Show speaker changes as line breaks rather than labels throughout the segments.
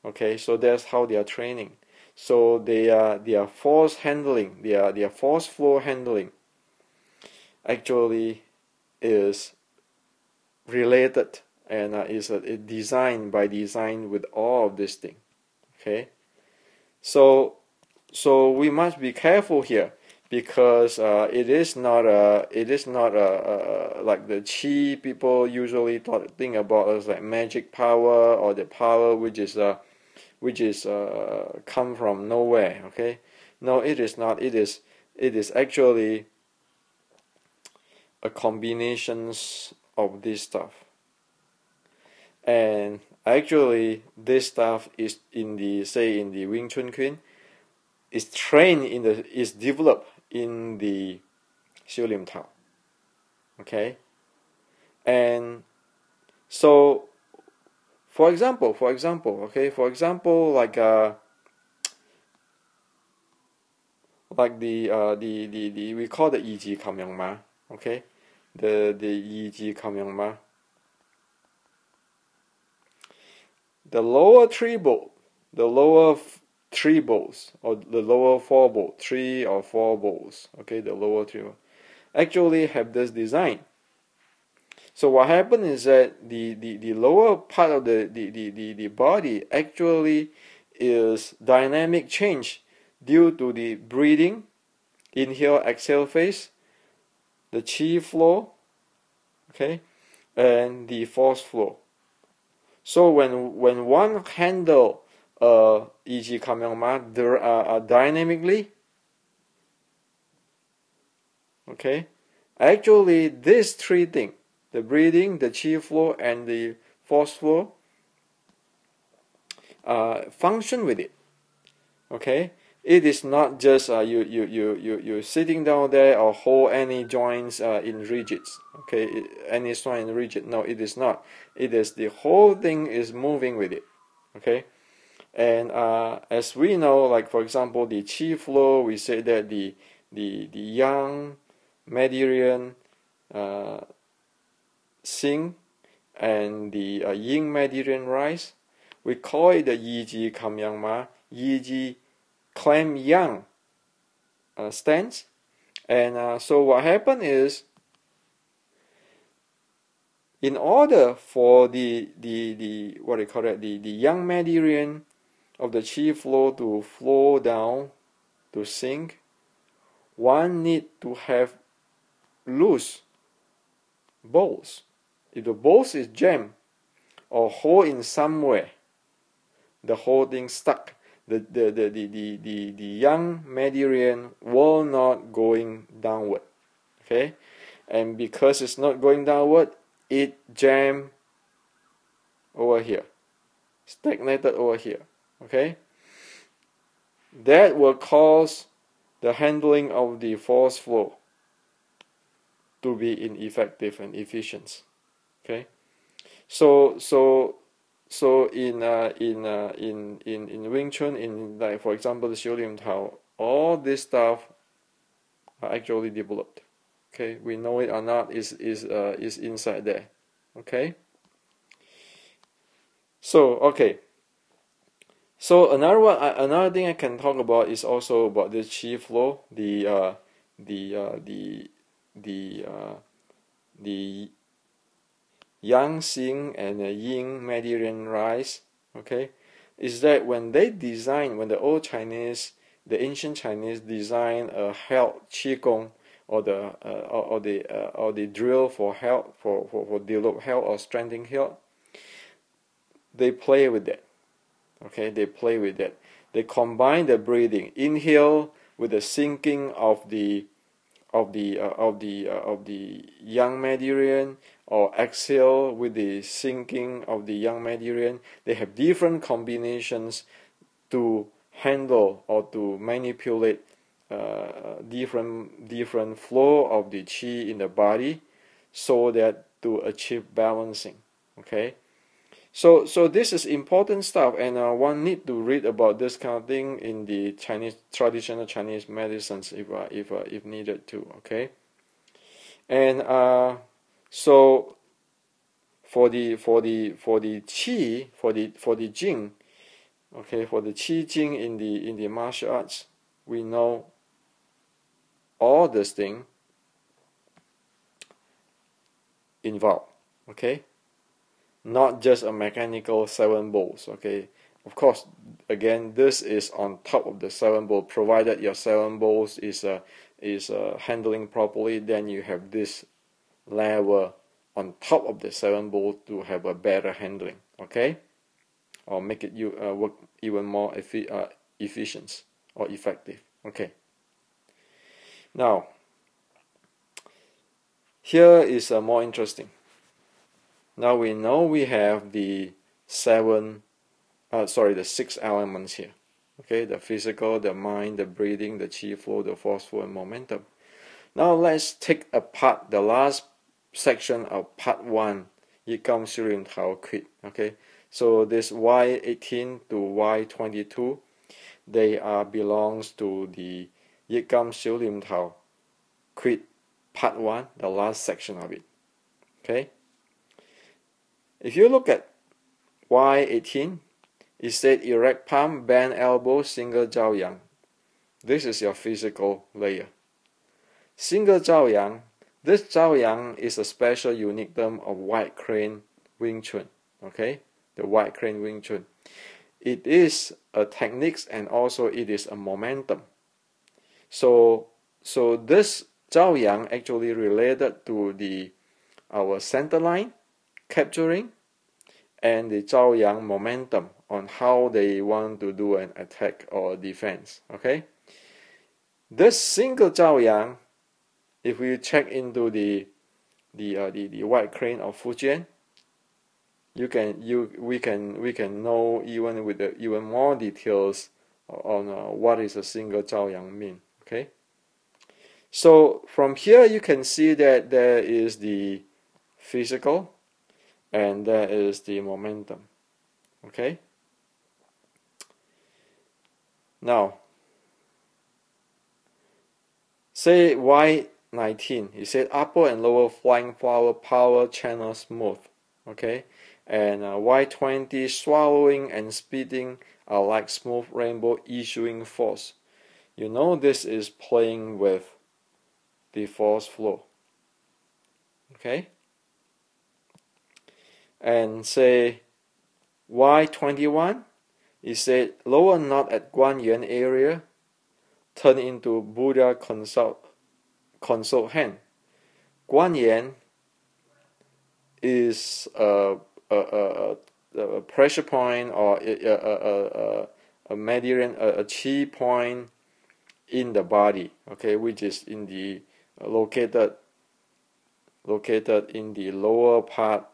Okay, so that's how they are training. So their force handling, their force flow handling actually is related and is a design by design with all of this thing. Okay, so we must be careful here, because it is not like the chi people usually think about as like magic power, or the power which is come from nowhere. Okay, no, it is not. It is actually a combinations of this stuff. And actually this stuff is in the Wing Chun Kuen, is trained is developed in the Xiu Lim Tao. Okay, and so for example, like the we call the Yi Ji Kam Yong Ma. Okay, the Yi Ji Kam Yong Ma. The lower three bolt, or the lower four bolt, 3 or 4 bolts, okay, the lower three actually have this design. So what happens is that the lower part of the body actually is dynamic change due to the breathing, inhale, exhale phase, the chi flow, okay, and the force flow. So when one handle Yi Kam Yong Ma dynamically, okay, actually these three things, the breathing, the chi flow, and the force flow, function with it. Okay, it is not just you sitting down there or hold any joints in rigids. Okay, any joint in rigid. No, it is not. It is the whole thing is moving with it. Okay, and as we know, like for example, the chi flow, we say that the yang Mandarin sing and the yin Mandarin rise. We call it the Yi Ji Kam Yang Ma, Yi Ji claim yang stance. And so what happened is, in order for the what do you call it, the yang Mandarin of the chi flow to flow down, to sink, one need to have loose bolts. If the bolts is jammed or hold in somewhere, the whole thing stuck. The yang Mandarin will not going downward. Okay, and because it's not going downward, it jammed over here, stagnated over here. Okay, that will cause the handling of the force flow to be ineffective and efficient. Okay, so in Wing Chun, in like for example the Xiu Lim Tao, all this stuff are actually developed. Okay, we know it or not, is inside there. Okay, so okay. So another thing I can talk about is also about the chi flow, the yang xing and the yin Mandarin rise. Okay, is that when the old Chinese, the ancient Chinese design a health qigong, or the drill for health, for develop health or strengthening health, they play with that. Okay, they play with that. They combine the breathing, inhale with the sinking of the yang Mandarin, or exhale with the sinking of the yang Mandarin. They have different combinations to handle or to manipulate different flow of the chi in the body, so that to achieve balancing. Okay, so this is important stuff, and one need to read about this kind of thing in the traditional Chinese medicines if needed to. Okay, and so for the qi, for the jing, Okay, for the Qi Jing in the martial arts, we know all this thing involved. Okay, not just a mechanical 7 balls. Okay, of course, again, this is on top of the 7 ball. Provided your 7 balls is handling properly, then you have this level on top of the 7 ball to have a better handling. Okay, or make it work even more efficient or effective. Okay. Now, here is more interesting. Now we know we have the 6 elements here. Okay, the physical, the mind, the breathing, the chi flow, the force flow, and momentum. Now let's take apart the last section of part 1, Yikam Shirim Tao Quit. Okay, so this Y18 to Y22, they belongs to the Yikam Shirim Tao Quit part 1, the last section of it. Okay, if you look at Y18, it said erect palm, bend elbow, single Zhao Yang. This is your physical layer. Single Zhao Yang. This Zhao Yang is a special unique term of White Crane Wing Chun. Okay, the White Crane Wing Chun. It is a technique and also it is a momentum. So this Zhao Yang actually related to our center line capturing and the Zhao Yang momentum on how they want to do an attack or defense. Okay, this single Zhao Yang, if we check into the White Crane of Fujian, we can know even with even more details on what is a single Zhao Yang mean. Okay, so from here you can see that there is the physical and there is the momentum. Okay, now say Y19, he said upper and lower flying flower power channel smooth. Okay, and Y20, swallowing and spitting are like smooth rainbow issuing force. You know this is playing with the force flow. Okay, and say Y21, he said lower knot at Guan Yuan area turn into Buddha consult hand. Guan Yuan is a pressure point or a meridian, a chi point in the body. Okay, which is in the located in the lower part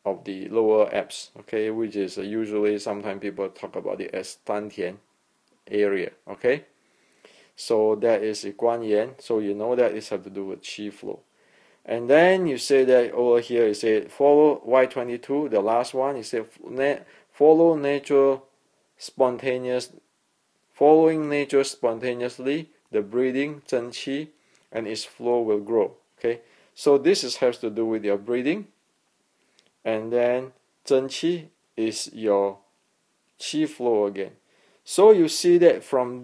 of the lower abs. Okay, which is usually sometimes people talk about it as Dantian area. Okay, so that is Guan Yan. So you know that it has to do with chi flow. And then you say that over here, you say follow Y22, the last one. You say follow nature following nature spontaneously, the breathing, Zhen Qi, and its flow will grow. Okay, so this has to do with your breathing, and then Zhen Qi is your Qi flow again. So you see that from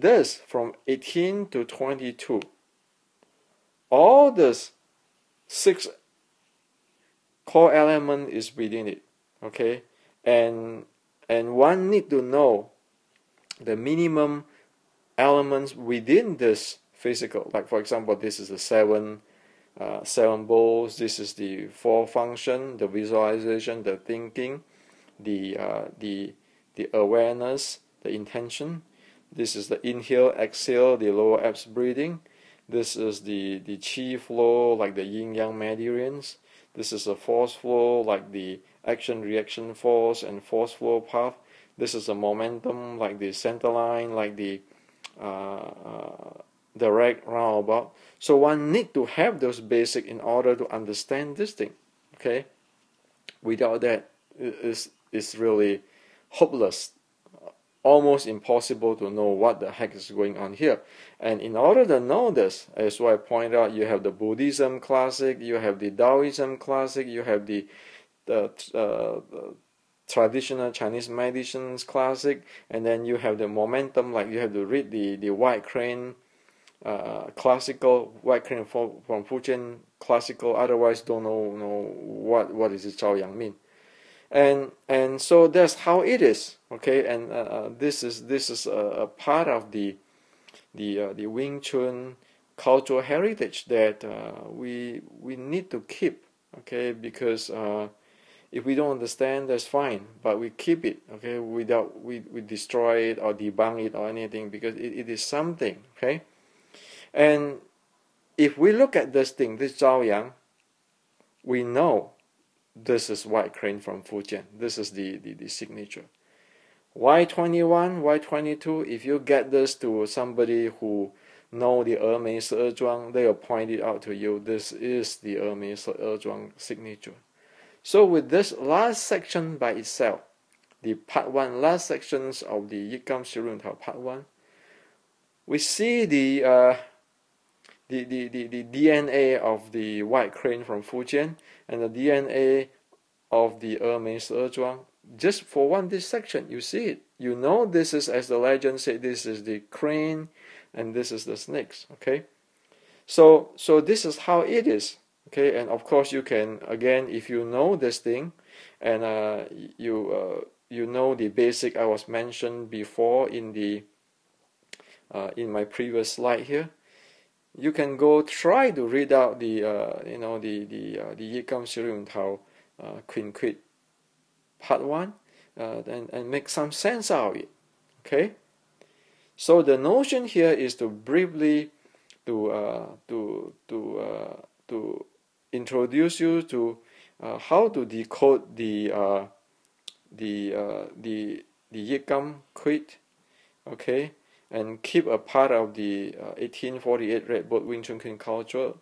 18 to 22, all this 6 core element is within it. Okay, and one need to know the minimum elements within this physical. Like for example, this is the 7 balls. This is the 4 function, the visualization, the thinking, the awareness, the intention. This is the inhale, exhale, the lower abs breathing. This is the chi flow, like the yin yang meridians. This is a force flow, like the action reaction force and force flow path. This is a momentum, like the center line, like the direct roundabout. So one need to have those basic in order to understand this thing. Okay, without that, it's really hopeless, almost impossible to know what the heck is going on here. And in order to know this, as I point out, you have the Buddhism classic, you have the Taoism classic, you have the traditional Chinese medicines classic, and then you have the momentum, like you have to read the White Crane classical, White Crane from Fujian classical, otherwise don't know what is it Zhao Yang mean. And so that's how it is, okay. And this is a part of the Wing Chun cultural heritage that we need to keep, okay, because if we don't understand, that's fine, but we keep it, okay, without we destroy it or debunk it or anything, because it is something, okay. And if we look at this thing, this Zhao Yang, we know this is White Crane from Fujian. This is the signature. Y21, Y22, if you get this to somebody who know the Mei Se Zhuang, they will point it out to you. This is the Mei Se Zhuang signature. So with this last section by itself, the part 1, last sections of the Yikam Shirun Tao part 1, we see the DNA of the White Crane from Fujian and the DNA of the Mei Se Zhuang. Just for this section, you see it. You know this is, as the legend said, this is the crane and this is the snakes, okay? So this is how it is, okay? And of course you can, again, if you know this thing and you know the basic I was mentioned before in the in my previous slide here, you can go try to read out the Yikam Shirun Tao Quinquit part 1 and make some sense out of it, okay. So the notion here is to briefly to introduce you to how to decode the Yikam Quit, okay, and keep a part of the 1848 Red Boat Wing Chun Queen culture.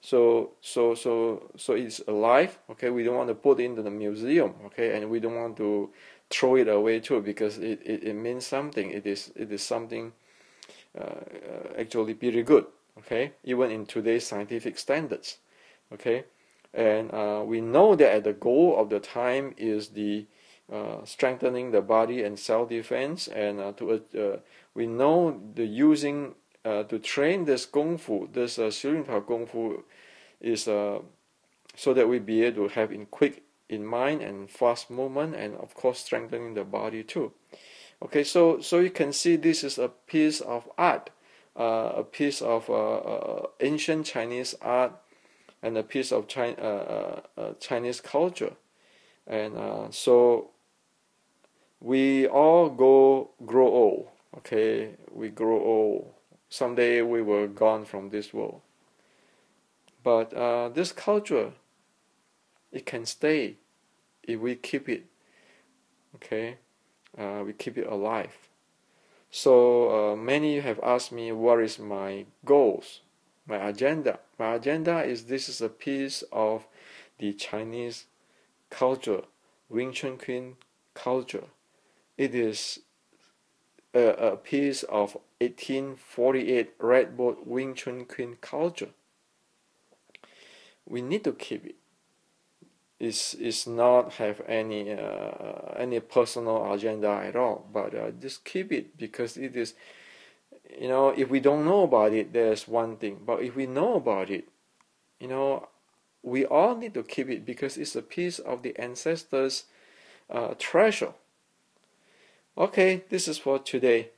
So it's alive, okay. We don't want to put it into the museum, okay, and we don't want to throw it away too, because it means something. It is something actually pretty good, okay, even in today's scientific standards, okay. And we know that the goal of the time is the strengthening the body and self-defense, and we know the using to train this Kung Fu, this Shirun Tao Kung Fu, is so that we be able to have quick in mind and fast movement, and of course strengthening the body too. Okay, so you can see this is a piece of art, a piece of ancient Chinese art, and a piece of Chinese culture, and so we all grow old. Okay, we grow old. Someday we will gone from this world. But this culture, it can stay if we keep it. Okay, we keep it alive. So many have asked me, what is my goals, my agenda? My agenda is, this is a piece of the Chinese culture, Wing Chun Queen culture. It is a piece of 1848 Red Boat Wing Chun Queen culture. We need to keep it. It's not have any personal agenda at all, but just keep it, because it is, if we don't know about it, there's one thing, but if we know about it, we all need to keep it, because it's a piece of the ancestors' treasure. Okay, this is for today.